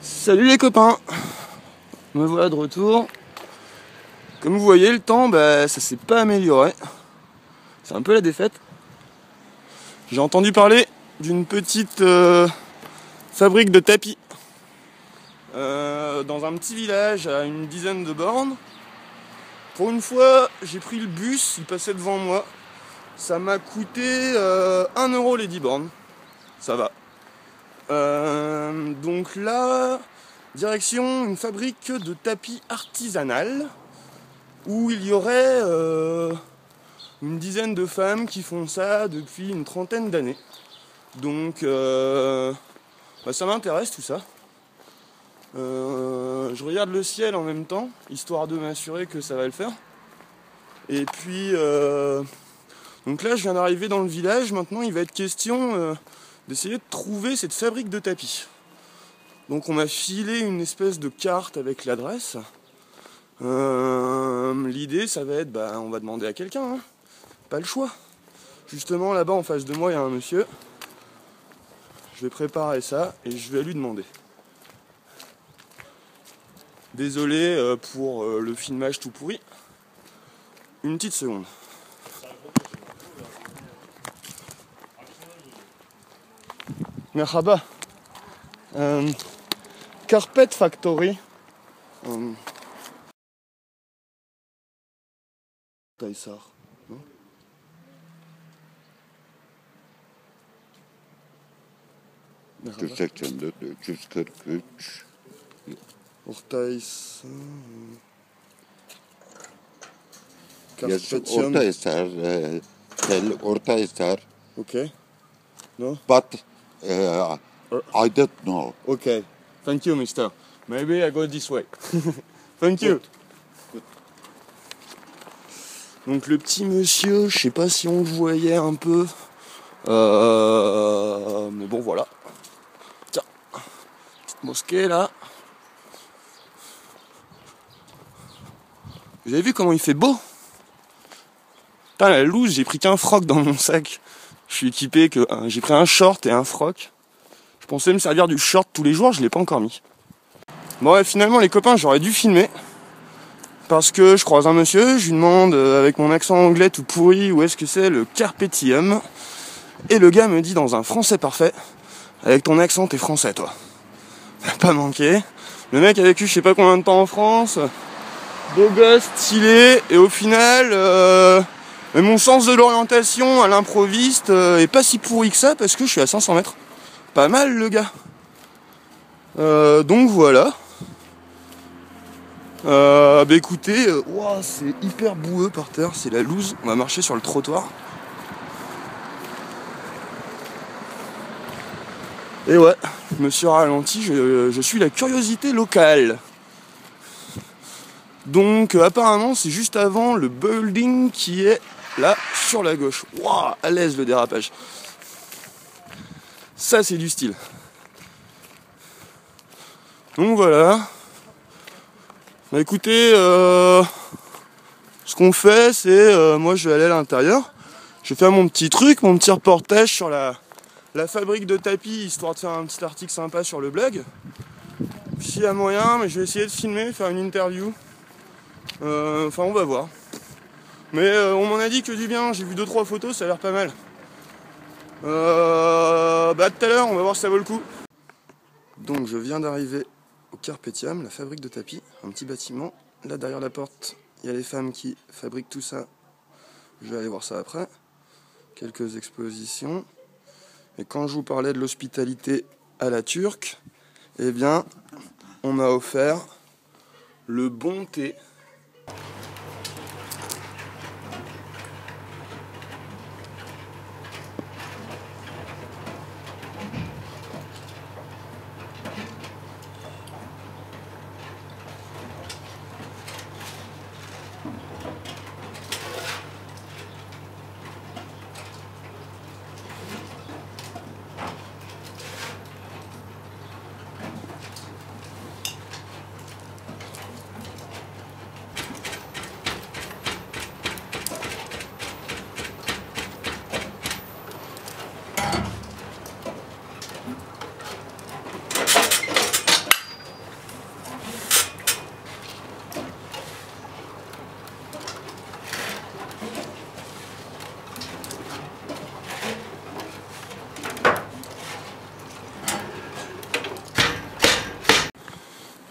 Salut les copains, me voilà de retour. Comme vous voyez, le temps, ça s'est pas amélioré. C'est un peu la défaite. J'ai entendu parler d'une petite fabrique de tapis dans un petit village à une dizaine de bornes. Pour une fois, j'ai pris le bus, il passait devant moi. Ça m'a coûté 1 euro les 10 bornes. Ça va. Donc là, direction une fabrique de tapis artisanale où il y aurait une dizaine de femmes qui font ça depuis une trentaine d'années. Donc ça m'intéresse tout ça. Je regarde le ciel en même temps, histoire de m'assurer que ça va le faire. Et puis donc là je viens d'arriver dans le village, maintenant il va être question d'essayer de trouver cette fabrique de tapis. Donc on m'a filé une espèce de carte avec l'adresse. L'idée ça va être, on va demander à quelqu'un, hein. Pas le choix. Justement là-bas en face de moi il y a un monsieur. Je vais préparer ça et je vais lui demander. Désolé pour le filmage tout pourri. Une petite seconde. Merhaba. Carpet Factory. Taysar. Merhaba. 384, 343. Ortays. Yes, Carpetium. Ortahisar, tell Ortahisar, Okay. No? but I don't know. Okay. Thank you, mister. Maybe I go this way. Thank you. Good. Donc le petit monsieur, je sais pas si on le voyait un peu. Mais bon voilà. Tiens. Petite mosquée là. Vous avez vu comment il fait beau? Putain la loose, j'ai pris qu'un froc dans mon sac. Je suis équipé que. J'ai pris un short et un froc. Je pensais me servir du short tous les jours, je l'ai pas encore mis. Bon ouais, finalement les copains j'aurais dû filmer. Parce que je croise un monsieur, je lui demande avec mon accent anglais tout pourri où est-ce que c'est le Carpetium. Et le gars me dit dans un français parfait, avec ton accent t'es français toi. Pas manqué. Le mec a vécu je sais pas combien de temps en France, beau gosse, stylé, et au final, mon sens de l'orientation à l'improviste est pas si pourri que ça parce que je suis à 500 mètres. Pas mal le gars. Donc voilà. Écoutez, c'est hyper boueux par terre, c'est la loose. On va marcher sur le trottoir. Et ouais, je me suis ralenti, je suis la curiosité locale. Donc apparemment c'est juste avant le building qui est là sur la gauche. Waouh, à l'aise le dérapage. Ça c'est du style. Donc voilà. Écoutez, ce qu'on fait c'est, moi je vais aller à l'intérieur. Je vais faire mon petit truc, mon petit reportage sur la fabrique de tapis, histoire de faire un petit article sympa sur le blog. S'il y a moyen, mais je vais essayer de filmer, faire une interview. Enfin on va voir. Mais on m'en a dit que du bien, j'ai vu 2-3 photos, ça a l'air pas mal. Tout à l'heure, on va voir si ça vaut le coup. Donc je viens d'arriver au Carpetium, la fabrique de tapis, un petit bâtiment. Là derrière la porte, il y a les femmes qui fabriquent tout ça. Je vais aller voir ça après. Quelques expositions. Et quand je vous parlais de l'hospitalité à la turque, eh bien, on m'a offert le bon thé.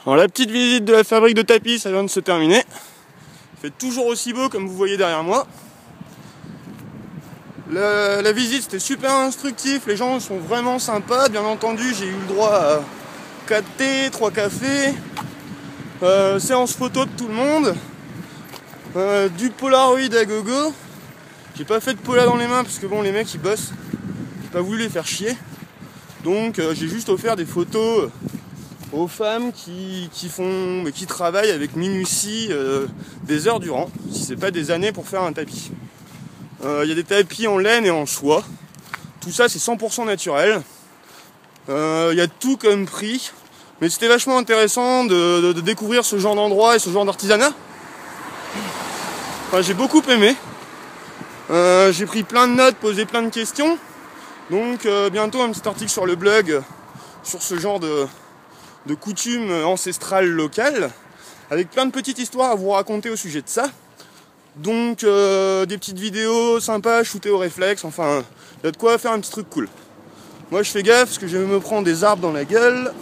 Alors la petite visite de la fabrique de tapis, ça vient de se terminer. Il fait toujours aussi beau comme vous voyez derrière moi. La visite c'était super instructif, les gens sont vraiment sympas. Bien entendu, j'ai eu le droit à 4 thés, 3 cafés, séance photo de tout le monde, du Polaroid à gogo. J'ai pas fait de pola dans les mains parce que bon, les mecs ils bossent, j'ai pas voulu les faire chier. Donc j'ai juste offert des photos aux femmes qui travaillent avec minutie des heures durant, si c'est pas des années pour faire un tapis. Il y a des tapis en laine et en soie. Tout ça c'est 100% naturel. Il y a tout comme prix. Mais c'était vachement intéressant de découvrir ce genre d'endroit et ce genre d'artisanat. Enfin, j'ai beaucoup aimé. J'ai pris plein de notes, posé plein de questions. Donc bientôt un petit article sur le blog sur ce genre de coutumes ancestrales locales, avec plein de petites histoires à vous raconter au sujet de ça. Donc des petites vidéos sympas, shootées au réflexe, enfin, il y a de quoi faire un petit truc cool. Moi je fais gaffe parce que je me prends des arbres dans la gueule.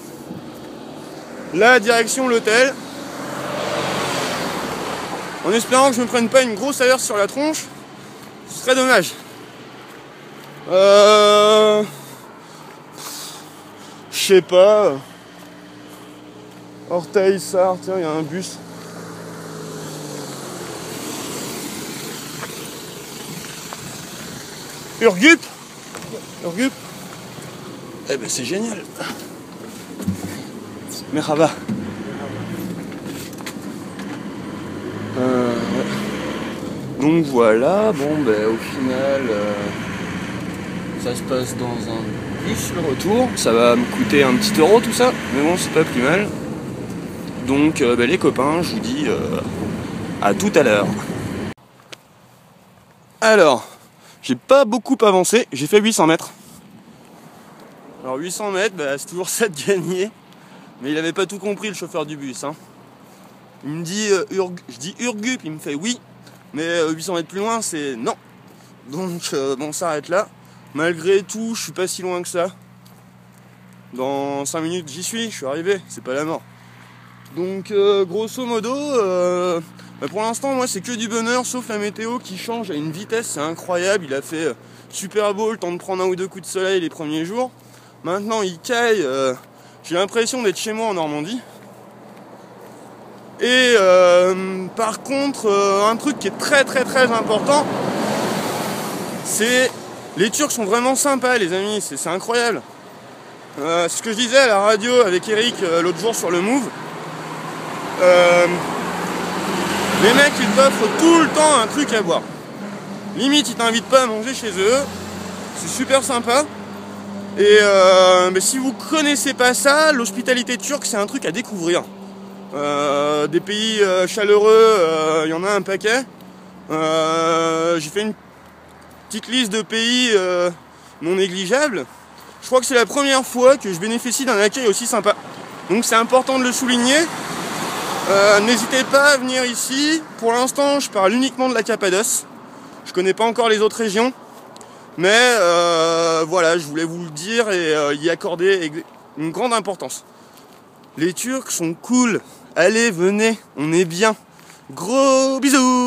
Là, direction l'hôtel. En espérant que je me prenne pas une grosse averse sur la tronche, ce serait dommage. Je sais pas. Orteil-Sart, tiens, il y a un bus. Urgup. Eh ben c'est génial. Merhaba. Ouais. Donc voilà, bon ben au final ça se passe dans un bus le retour. Ça va me coûter un petit euro tout ça, mais bon c'est pas plus mal. Donc ben, les copains, je vous dis à tout à l'heure. Alors, j'ai pas beaucoup avancé, j'ai fait 800 mètres. Alors 800 mètres, bah, c'est toujours ça de gagner. Mais il avait pas tout compris le chauffeur du bus. Hein. Il me dit, je dis Urgup, il me fait oui. Mais 800 mètres plus loin, c'est non. Donc bon, on s'arrête là. Malgré tout, je suis pas si loin que ça. Dans 5 minutes, j'y suis, je suis arrivé, c'est pas la mort. Donc grosso modo, bah, pour l'instant, moi c'est que du bonheur, sauf la météo qui change à une vitesse, c'est incroyable. Il a fait super beau, le temps de prendre un ou deux coups de soleil les premiers jours. Maintenant il caille, j'ai l'impression d'être chez moi en Normandie. Et par contre, un truc qui est très important, c'est les Turcs sont vraiment sympas les amis, c'est incroyable. C'est ce que je disais à la radio avec Eric l'autre jour sur le Move. Les mecs ils t'offrent tout le temps un truc à boire. Limite ils t'invitent pas à manger chez eux. C'est super sympa. Et mais si vous connaissez pas ça, l'hospitalité turque c'est un truc à découvrir. Des pays chaleureux, il y en a un paquet. J'ai fait une petite liste de pays non négligeables. Je crois que c'est la première fois que je bénéficie d'un accueil aussi sympa. Donc c'est important de le souligner. N'hésitez pas à venir ici. Pour l'instant, je parle uniquement de la Cappadoce. Je connais pas encore les autres régions. Mais voilà, je voulais vous le dire et y accorder une grande importance. Les Turcs sont cool. Allez, venez, on est bien. Gros bisous!